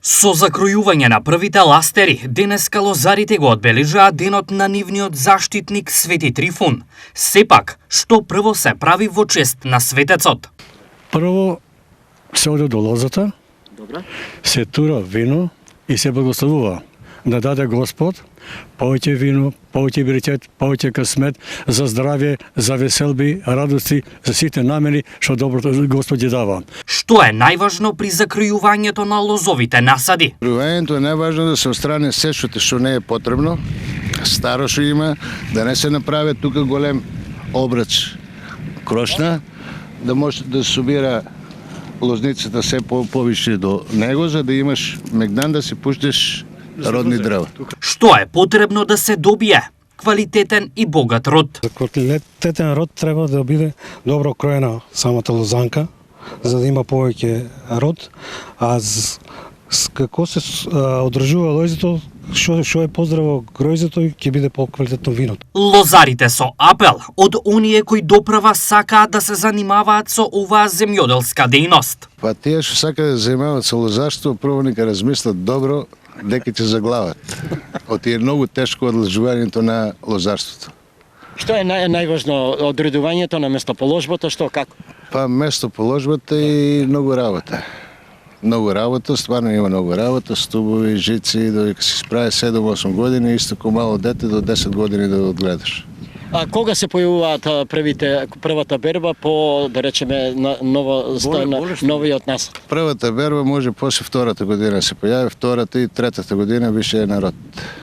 Со закројување на првите ластери, денеска лозарите го одбележаа денот на нивниот заштитник Свети Трифун. Сепак, што прво се прави во чест на светецот? Прво се оде до лозата, се тура вино и се благословува да даде Господ повеќе вино, повеќе биритет, повеќе късмет, за здравје, за веселби, радости, за сите намери што доброто Господ ги дава. Што е најважно при закројувањето на лозовите насади? Закројувањето е најважно да се отстрани се што не е потребно, старо што има, да не се направи тука голем обрач крошна, да може да се собира лозницата се повише до него, за да имаш мегдан да си пуштиш родни дрва. Што е потребно да се добие? Квалитетен и богат род. За квалитетен род треба да биде добро кроена самата лозанка, за да има повеќе род, а како се одржува лозето, што е поздраво гројзето, ќе биде поквалитетно виното. Лозарите со апел од оние кои доправа сакаат да се занимаваат со оваа земјоделска дејност. Па тие што сакаат да занимаваат со лозарство, прво нека размислат добро дека ќе заглават. Оти е многу тешко одложувањето на лозарството. Што е најважно, одредувањето на местоположбата, што како? Па местоположбата и многу работа. Многу работа, стварно има многу работа, стубови, жици, додека се справи 7-8 години, исто ко мало дете до 10 години да одгледаш. А кога се појавуваат првата берба по, да речеме, новиот нас? Првата берба може после втората година се појави, втората и третата година више е народ.